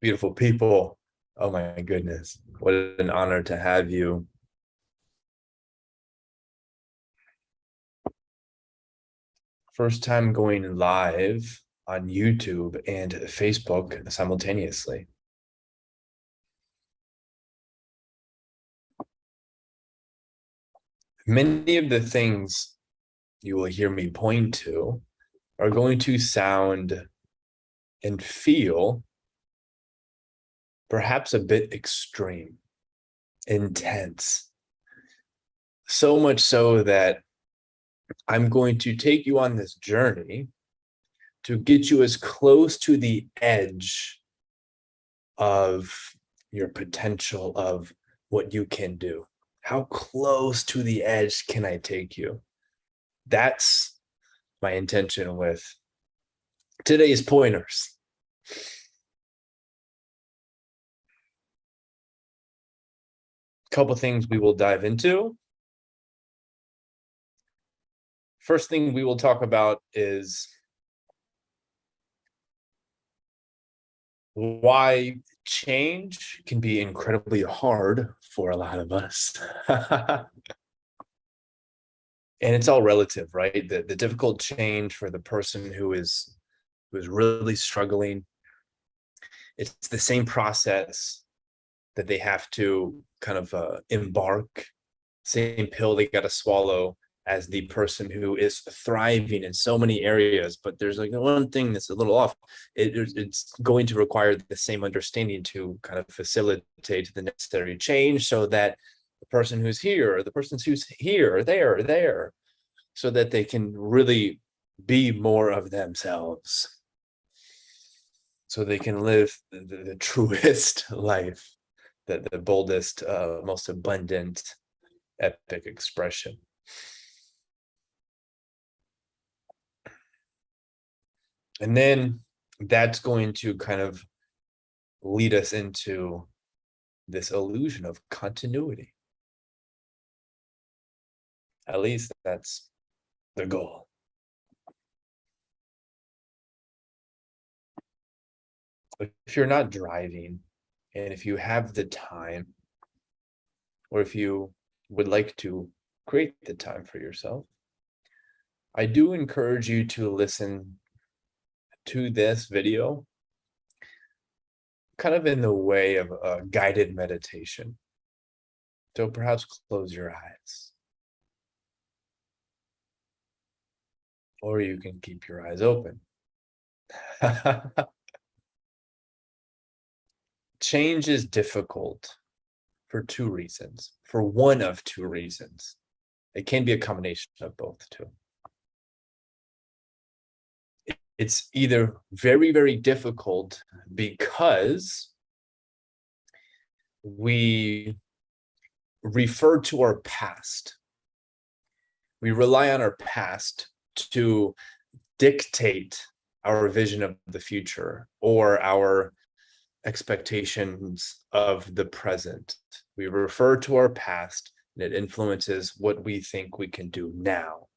Beautiful people. Oh my goodness. What an honor to have you. First time going live on YouTube and Facebook simultaneously. Many of the things you will hear me point to are going to sound and feel perhaps a bit extreme, intense. So much so that I'm going to take you on this journey to get you as close to the edge of your potential of what you can do. How close to the edge can I take you? That's my intention with today's pointers. Couple things we will dive into. First thing we will talk about is why change can be incredibly hard for a lot of us. And it's all relative, right? The difficult change for the person who is really struggling, it's the same process that they have to kind of embark, same pill they got to swallow as the person who is thriving in so many areas, but there's like one thing that's a little off. It's going to require the same understanding to kind of facilitate the necessary change so that the person who's here, the person who's here, there, so that they can really be more of themselves. So they can live the truest life, the boldest, most abundant, epic expression. And then that's going to kind of lead us into this illusion of continuity. At least that's the goal. If you're not driving, and if you have the time, or if you would like to create the time for yourself, I do encourage you to listen to this video kind of in the way of a guided meditation. So perhaps close your eyes. Or you can keep your eyes open. Change is difficult for two reasons, for one of two reasons. It can be a combination of both too. It's either very, very difficult because we refer to our past. We rely on our past to dictate our vision of the future or our expectations of the present. We refer to our past and it influences what we think we can do now.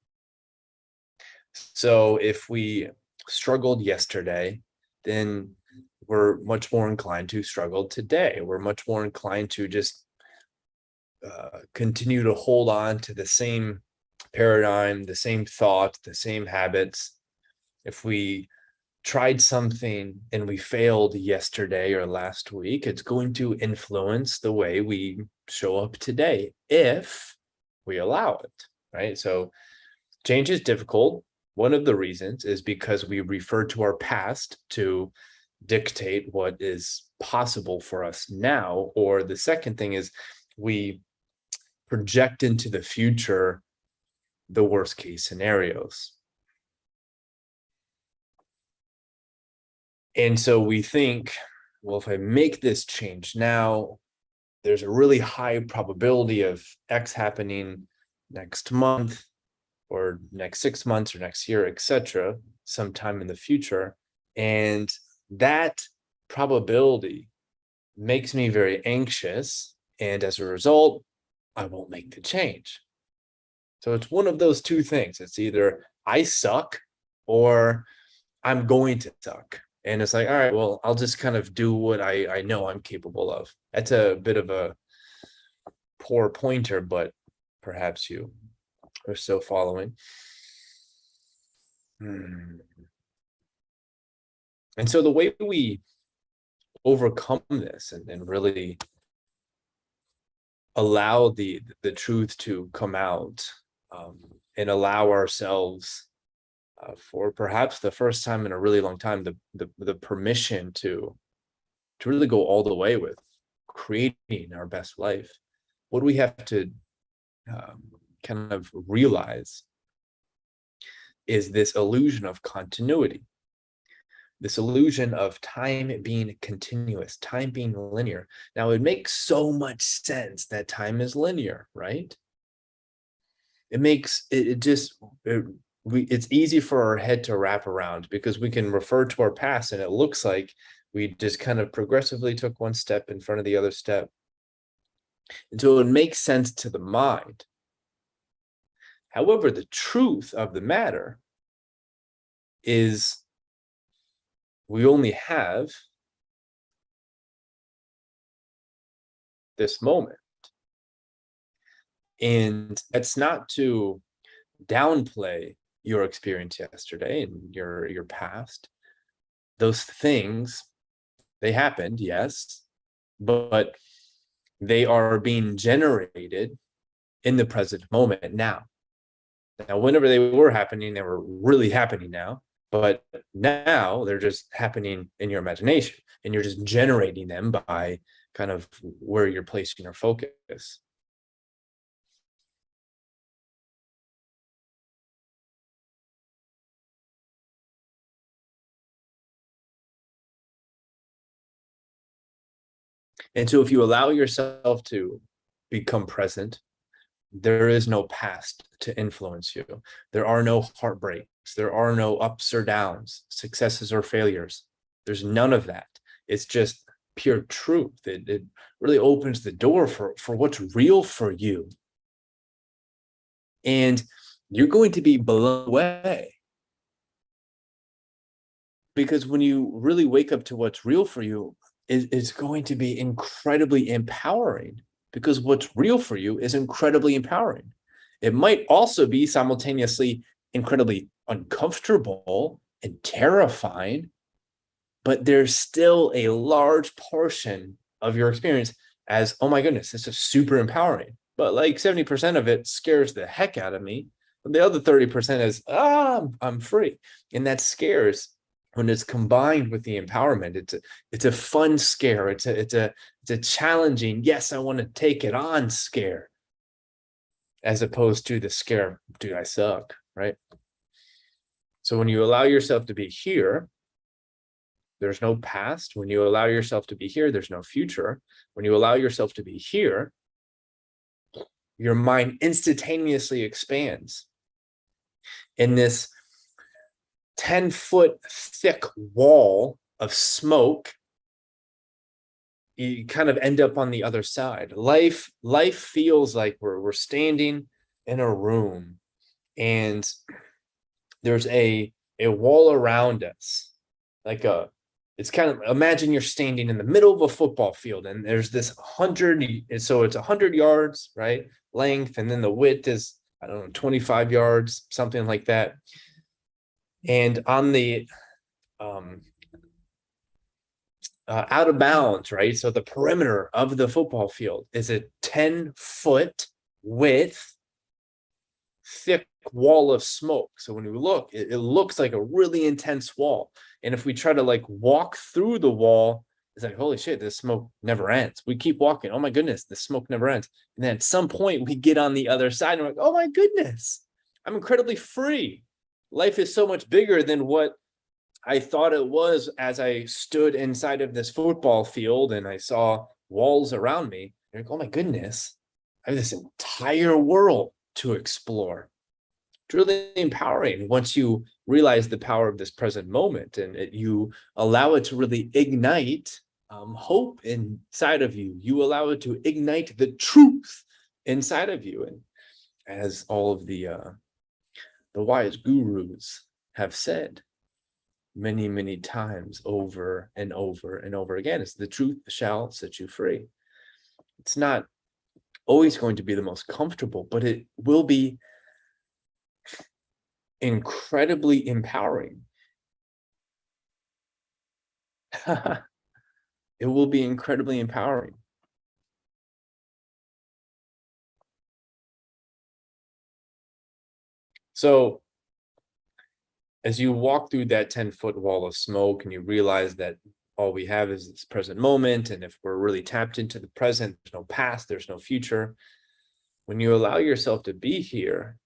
So if we struggled yesterday, then we're much more inclined to struggle today. We're much more inclined to just continue to hold on to the same paradigm, the same thought, the same habits. If we tried something and we failed yesterday or last week, it's going to influence the way we show up today if we allow it, right? So change is difficult. One of the reasons is because we refer to our past to dictate what is possible for us now. Or the second thing is we project into the future the worst case scenarios. And so we think, well, if I make this change now, there's a really high probability of X happening next month or next 6 months or next year, etc., sometime in the future. And that probability makes me very anxious. And as a result, I won't make the change. So it's one of those two things. It's either I suck or I'm going to suck. And it's like, all right, well, I'll just kind of do what I know I'm capable of. That's a bit of a poor pointer, but perhaps you are still following. And so the way we overcome this and really allow the truth to come out, and allow ourselves, for perhaps the first time in a really long time, the permission to really go all the way with creating our best life. What do we have to kind of realize is this illusion of continuity, this illusion of time being continuous, time being linear. Now, it makes so much sense that time is linear, right? It makes it's easy for our head to wrap around, because we can refer to our past and it looks like we just kind of progressively took one step in front of the other step. And so it makes sense to the mind. However, the truth of the matter is we only have this moment. And it's not to downplay your experience yesterday and your past. Those things, they happened, yes, but they are being generated in the present moment now. Now, whenever they were happening, they were really happening now, but now they're just happening in your imagination, and you're just generating them by kind of where you're placing your focus. And so if you allow yourself to become present, there is no past to influence you. There are no heartbreaks. There are no ups or downs, successes or failures. There's none of that. It's just pure truth. It really opens the door for what's real for you. And you're going to be blown away. Because when you really wake up to what's real for you, it's going to be incredibly empowering, because what's real for you is incredibly empowering. It might also be simultaneously incredibly uncomfortable and terrifying, but there's still a large portion of your experience as, oh my goodness, this is super empowering. But like 70% of it scares the heck out of me. The other 30% is, I'm free. And that scares, when it's combined with the empowerment, it's a fun scare. It's a challenging, yes, I want to take it on scare, as opposed to the scare, dude, I suck, right? So when you allow yourself to be here, there's no past. When you allow yourself to be here, there's no future. When you allow yourself to be here, your mind instantaneously expands. In this 10-foot thick wall of smoke, you kind of end up on the other side. Life feels like we're standing in a room, and there's a wall around us, like it's kind of, imagine you're standing in the middle of a football field, and there's this 100, so it's 100 yards, right, length, and then the width is, I don't know, 25 yards, something like that. And on the out of bounds, right? So the perimeter of the football field is a 10-foot width, thick wall of smoke. So when you look, it looks like a really intense wall. And if we try to like walk through the wall, it's like, holy shit, this smoke never ends. We keep walking. Oh my goodness, the smoke never ends. And then at some point we get on the other side and we're like, oh my goodness, I'm incredibly free. Life is so much bigger than what I thought it was as I stood inside of this football field and I saw walls around me. You're like, oh my goodness, I have this entire world to explore. It's really empowering once you realize the power of this present moment, and you allow it to really ignite hope inside of you. You allow it to ignite the truth inside of you. And as all of the wise gurus have said, many, many times over and over and over again. It's the truth shall set you free. It's not always going to be the most comfortable, but it will be incredibly empowering. It will be incredibly empowering. So as you walk through that 10-foot wall of smoke and you realize that all we have is this present moment, and if we're really tapped into the present, there's no past, there's no future. When you allow yourself to be here,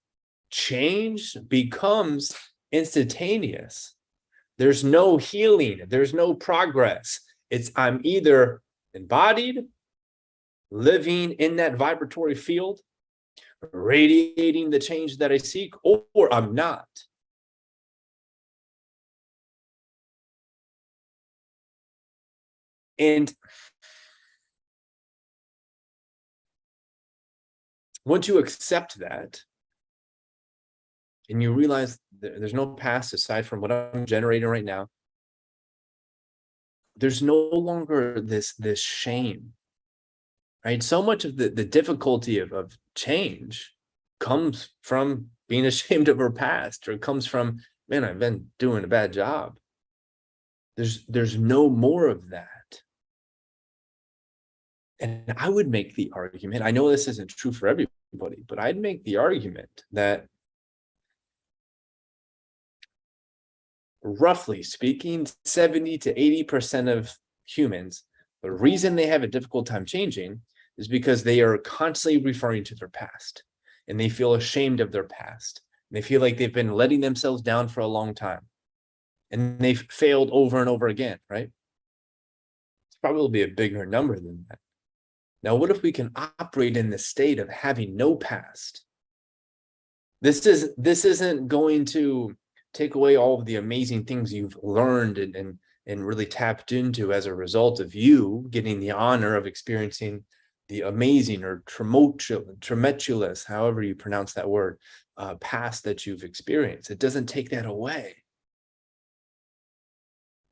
change becomes instantaneous. There's no healing, there's no progress. It's I'm either embodied, living in that vibratory field, radiating the change that I seek, or I'm not. And once you accept that, and you realize there's no past aside from what I'm generating right now, there's no longer this shame, right? So much of the difficulty of change comes from being ashamed of our past, or comes from, man, I've been doing a bad job. There's no more of that. And I would make the argument, I know this isn't true for everybody, but I'd make the argument that, roughly speaking, 70 to 80% of humans, the reason they have a difficult time changing is because they are constantly referring to their past, and they feel ashamed of their past. And they feel like they've been letting themselves down for a long time, and they've failed over and over again, right? It's probably a bigger number than that. Now, what if we can operate in the state of having no past? This isn't going to take away all of the amazing things you've learned and really tapped into as a result of you getting the honor of experiencing the amazing or tumultuous, however you pronounce that word, past that you've experienced. It doesn't take that away.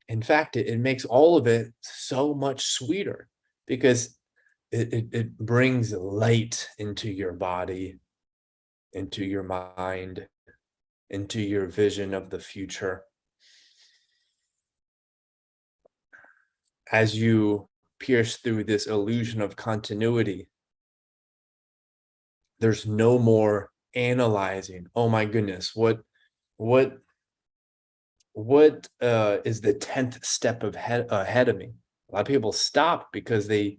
In fact, it makes all of it so much sweeter, because it brings light into your body, into your mind, into your vision of the future. As you pierce through this illusion of continuity, there's no more analyzing. Oh my goodness, what is the 10th step ahead of me? A lot of people stop because they're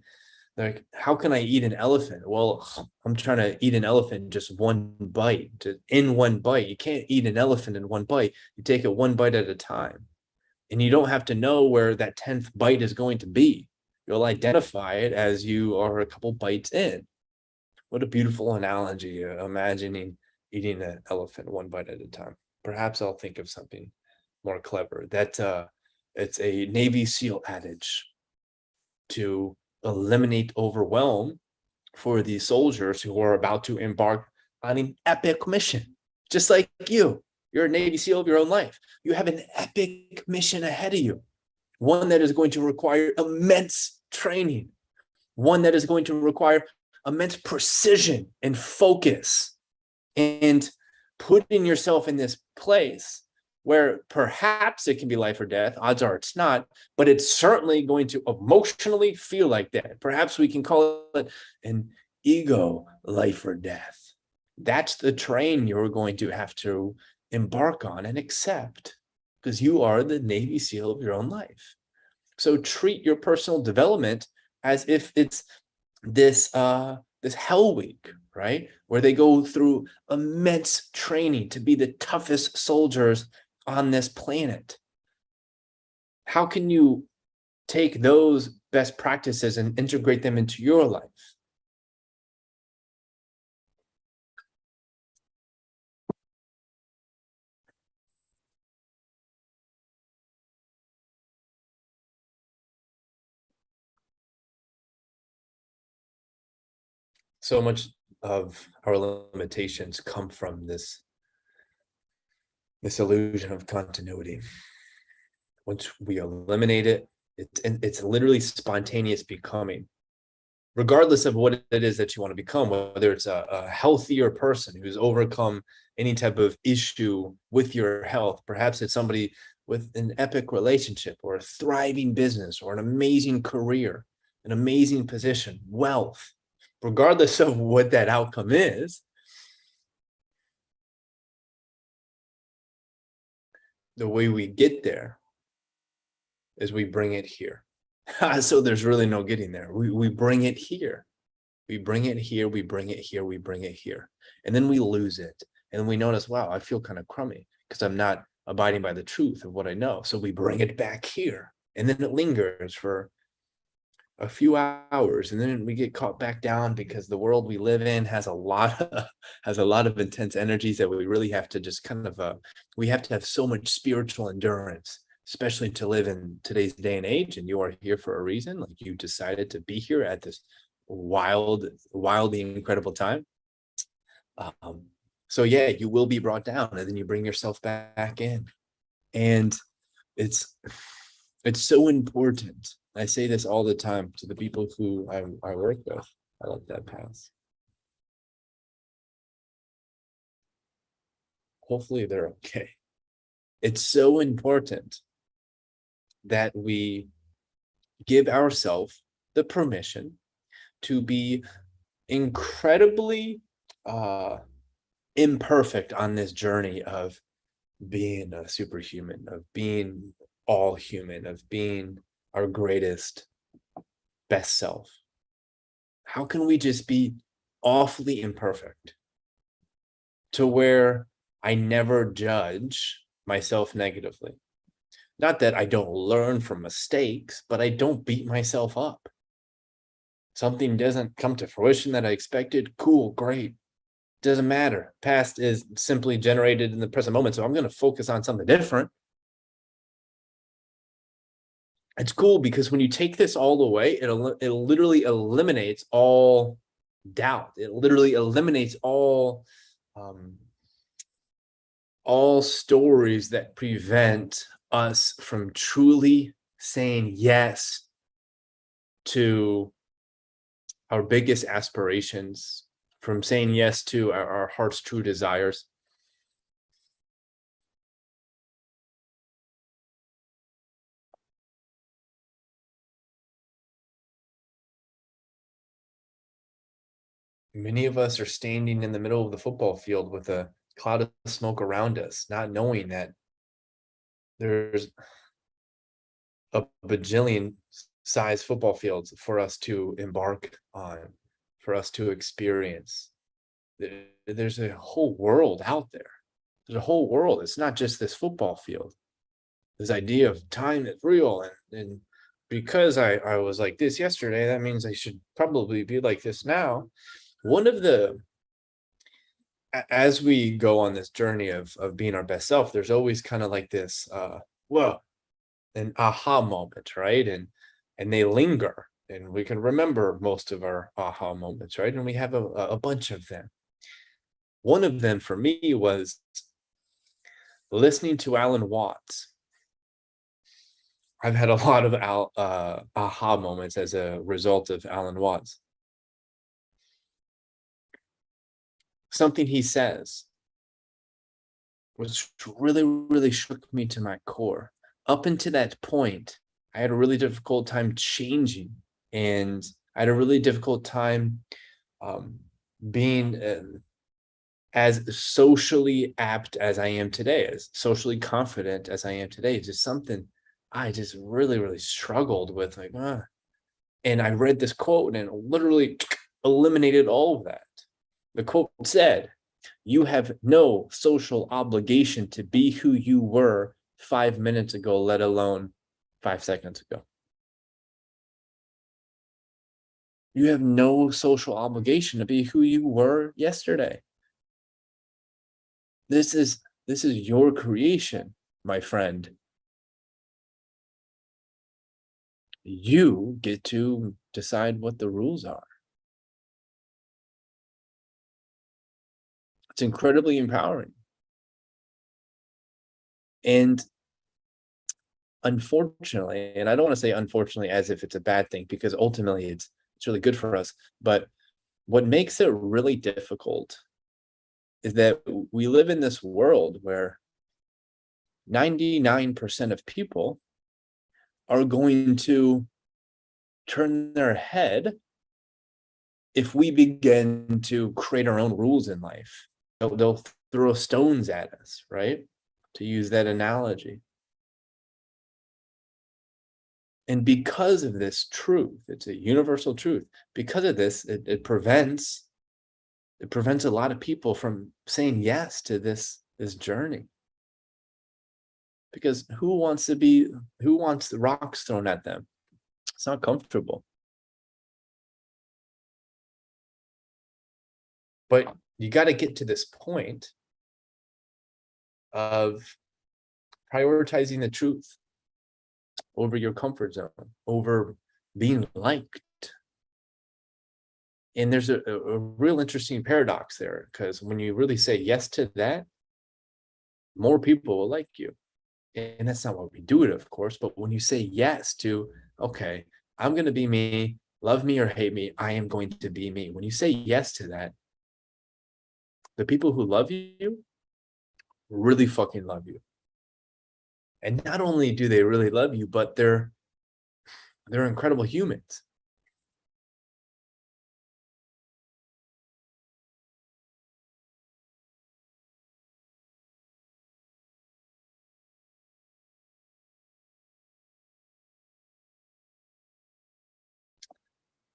like, how can I eat an elephant? Well, I'm trying to eat an elephant in just one bite. In one bite. You can't eat an elephant in one bite. You take it one bite at a time. And you don't have to know where that 10th bite is going to be. You'll identify it as you are a couple bites in. What a beautiful analogy, imagining eating an elephant one bite at a time. Perhaps I'll think of something more clever. That it's a Navy SEAL adage to eliminate overwhelm for the soldiers who are about to embark on an epic mission. Just like you're a Navy SEAL of your own life. You have an epic mission ahead of you, one that is going to require immense training, one that is going to require immense precision and focus, and putting yourself in this place where perhaps it can be life or death. Odds are it's not, but it's certainly going to emotionally feel like that. Perhaps we can call it an ego life or death. That's the train you're going to have to embark on and accept, because you are the Navy SEAL of your own life. So treat your personal development as if it's this hell week, right? Where they go through immense training to be the toughest soldiers on this planet. How can you take those best practices and integrate them into your life? So much of our limitations come from this illusion of continuity. Once we eliminate it, it's literally spontaneous becoming, regardless of what it is that you want to become, whether it's a healthier person who's overcome any type of issue with your health. Perhaps it's somebody with an epic relationship or a thriving business or an amazing career, an amazing position, wealth. Regardless of what that outcome is, the way we get there is we bring it here. So there's really no getting there. We bring it here. We bring it here, we bring it here, we bring it here. And then we lose it. And then we notice, wow, I feel kind of crummy because I'm not abiding by the truth of what I know. So we bring it back here. And then it lingers for a few hours, and then we get caught back down because the world we live in has a lot of intense energies that we really have to just kind of we have to have so much spiritual endurance, especially to live in today's day and age. And you are here for a reason. Like, you decided to be here at this wildly incredible time. So yeah, you will be brought down, and then you bring yourself back in. And it's so important. I say this all the time to the people who I work with. I let that pass. Hopefully they're okay. It's so important that we give ourselves the permission to be incredibly imperfect on this journey of being a superhuman, of being all human, of being our greatest, best self. How can we just be awfully imperfect to where I never judge myself negatively? Not that I don't learn from mistakes, but I don't beat myself up. Something doesn't come to fruition that I expected. Cool, great. Doesn't matter. Past is simply generated in the present moment. So I'm going to focus on something different. It's cool because when you take this all away, it literally eliminates all doubt. It literally eliminates all stories that prevent us from truly saying yes to our biggest aspirations, from saying yes to our heart's true desires. Many of us are standing in the middle of the football field with a cloud of smoke around us, not knowing that there's a bajillion size football fields for us to embark on, for us to experience. There's a whole world out there. There's a whole world. It's not just this football field. This idea of time is real, and because I was like this yesterday, that means I should probably be like this now. One of the, as we go on this journey of being our best self, there's always kind of like this whoa, an aha moment, right? And they linger, and we can remember most of our aha moments, right? And we have a bunch of them. One of them for me was listening to Alan Watts. I've had a lot of aha moments as a result of Alan Watts. Something he says, which really, really shook me to my core. Up until that point, I had a really difficult time changing, and I had a really difficult time being as socially apt as I am today, as socially confident as I am today. It's just something I just really, really struggled with. Like, and I read this quote and it literally eliminated all of that. The quote said, "You have no social obligation to be who you were 5 minutes ago, let alone 5 seconds ago." You have no social obligation to be who you were yesterday. This is your creation, my friend. You get to decide what the rules are. It's incredibly empowering. And unfortunately, and I don't want to say unfortunately as if it's a bad thing, because ultimately it's really good for us, but what makes it really difficult is that we live in this world where 99% of people are going to turn their head if we begin to create our own rules in life. They'll throw stones at us, right? To use that analogy. And because of this truth, it's a universal truth. Because of this, it prevents a lot of people from saying yes to this journey. Because who wants the rocks thrown at them? It's not comfortable. But you got to get to this point of prioritizing the truth over your comfort zone, over being liked. And there's a real interesting paradox there, because when you really say yes to that, more people will like you. And that's not what we do it, of course, but when you say yes to, okay, I'm going to be me, love me or hate me, I am going to be me. When you say yes to that, the people who love you really fucking love you. And not only do they really love you, but they're incredible humans.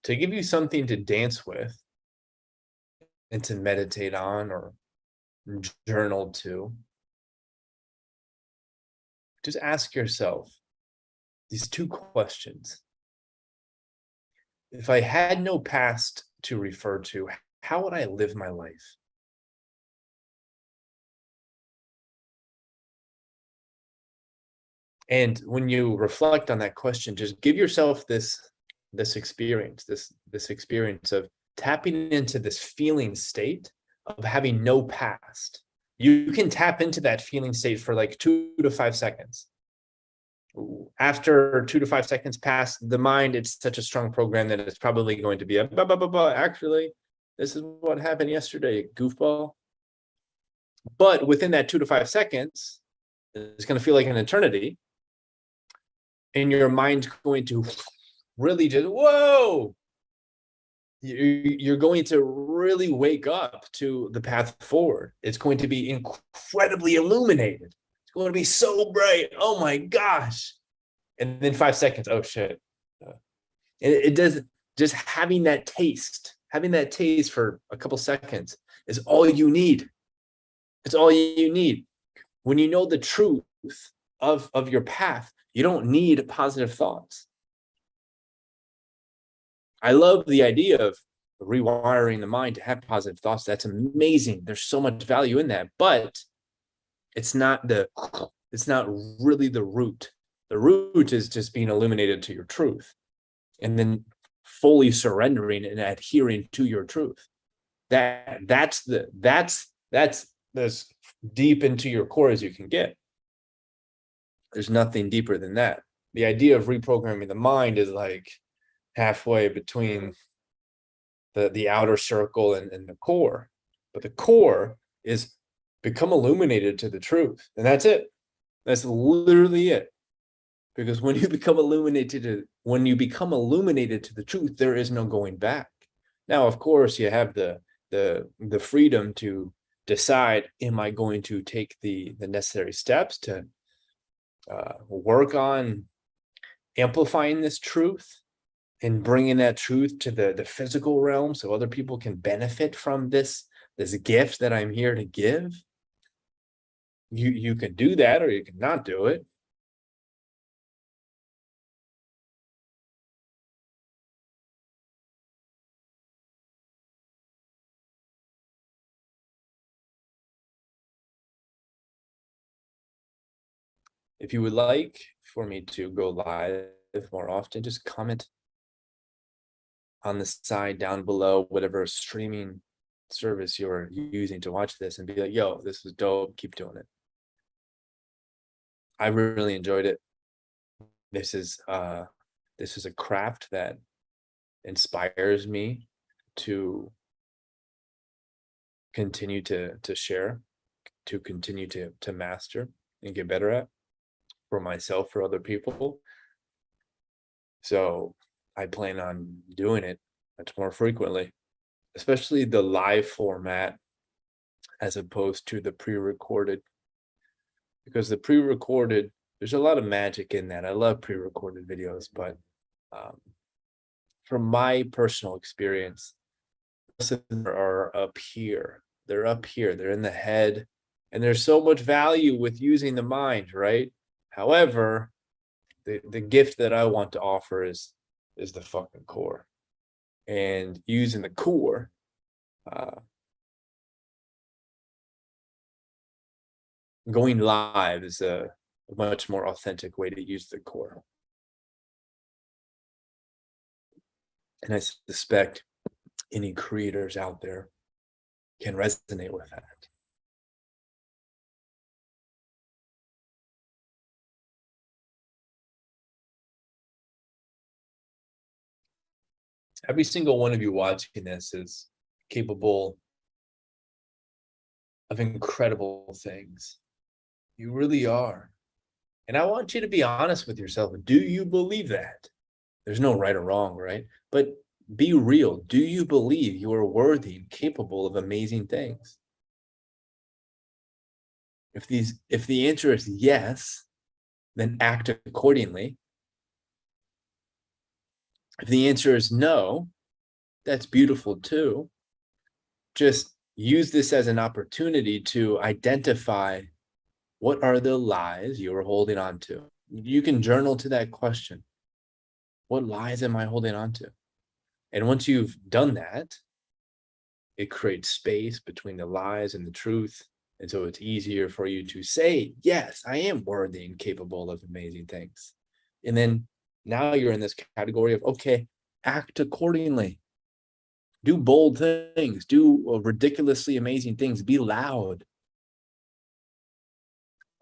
To give you something to dance with and to meditate on or journal to, just ask yourself these two questions. If I had no past to refer to, how would I live my life? And when you reflect on that question, just give yourself this experience, this experience of tapping into this feeling state of having no past. You can tap into that feeling state for like 2 to 5 seconds. After 2 to 5 seconds pass, the mind, it's such a strong program that it's probably going to be a blah, blah, blah, blah. Actually, this is what happened yesterday, goofball. But within that 2 to 5 seconds, it's going to feel like an eternity. And your mind's going to really just, whoa, you're going to really wake up to the path forward. It's going to be incredibly illuminated. It's going to be so bright. Oh my gosh. And then 5 seconds, oh shit. It does, just having that taste for a couple seconds is all you need. It's all you need. When you know the truth of your path, you don't need positive thoughts. I love the idea of rewiring the mind to have positive thoughts. That's amazing. There's so much value in that, but it's not really the root. The root is just being illuminated to your truth and then fully surrendering and adhering to your truth. That's as deep into your core as you can get. There's nothing deeper than that. The idea of reprogramming the mind is like halfway between the outer circle and the core. But the core is become illuminated to the truth. And that's it. That's literally it. Because when you become illuminated to the truth, there is no going back. Now, of course, you have the freedom to decide, am I going to take the necessary steps to work on amplifying this truth and bringing that truth to the physical realm so other people can benefit from this gift that I'm here to give. You can do that, or you can not do it. If you would like for me to go live more often, just comment on the side down below, whatever streaming service you're using to watch this, and be like, yo, this is dope, keep doing it. I really enjoyed it. This is a craft that inspires me to continue to share, to continue to master and get better at for myself, for other people. So I plan on doing it much more frequently, especially the live format as opposed to the pre-recorded, because the pre-recorded, there's a lot of magic in that. I love pre-recorded videos, but um, from my personal experience, most of them are up here. They're up here. They're in the head, and there's so much value with using the mind, right? However, the gift that I want to offer is the fucking core, and using the core. Going live is a much more authentic way to use the core. And I suspect any creators out there can resonate with that. Every single one of you watching this is capable of incredible things. You really are. And I want you to be honest with yourself. Do you believe that? There's no right or wrong, right? But be real. Do you believe you are worthy and capable of amazing things? If the answer is yes, then act accordingly. If the answer is no, that's beautiful too. Just use this as an opportunity to identify what are the lies you're holding on to. You can journal to that question. What lies am I holding on to? And once you've done that, it creates space between the lies and the truth. And so it's easier for you to say, yes, I am worthy and capable of amazing things. And then now you're in this category of, okay, act accordingly. Do bold things, do ridiculously amazing things, be loud.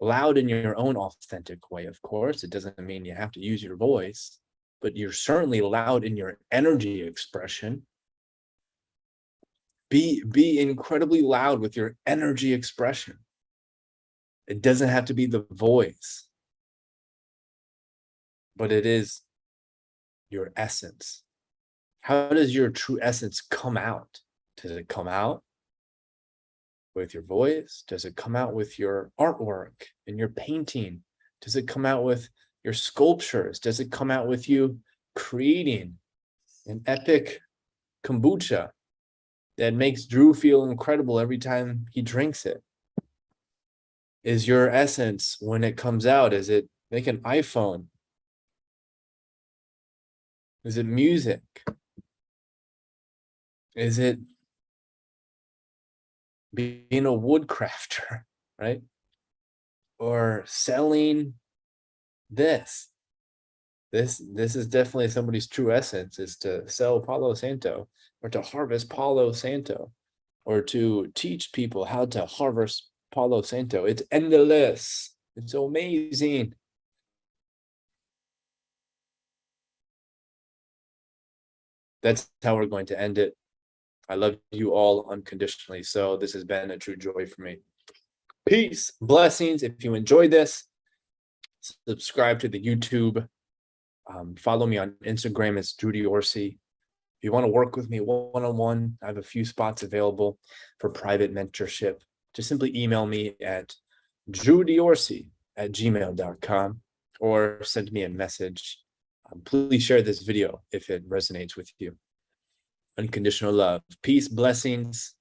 Loud in your own authentic way, of course. It doesn't mean you have to use your voice, but you're certainly loud in your energy expression. Be incredibly loud with your energy expression. It doesn't have to be the voice, but it is your essence. How does your true essence come out? Does it come out with your voice? Does it come out with your artwork and your painting? Does it come out with your sculptures? Does it come out with you creating an epic kombucha that makes Drew feel incredible every time he drinks it? Is your essence, when it comes out, is it make an iPhone? Is it music? Is it being a woodcrafter, right? Or selling this? This is definitely somebody's true essence, is to sell Palo Santo, or to harvest Palo Santo, or to teach people how to harvest Palo Santo. It's endless. It's amazing. That's how we're going to end it. I love you all unconditionally. So this has been a true joy for me. Peace, blessings. If you enjoyed this, subscribe to the YouTube. Follow me on Instagram. It's Drew Diorsi. If you want to work with me one-on-one, I have a few spots available for private mentorship. Just simply email me at drewdiorsi@gmail.com or send me a message. Please share this video if it resonates with you. Unconditional love. Peace, blessings.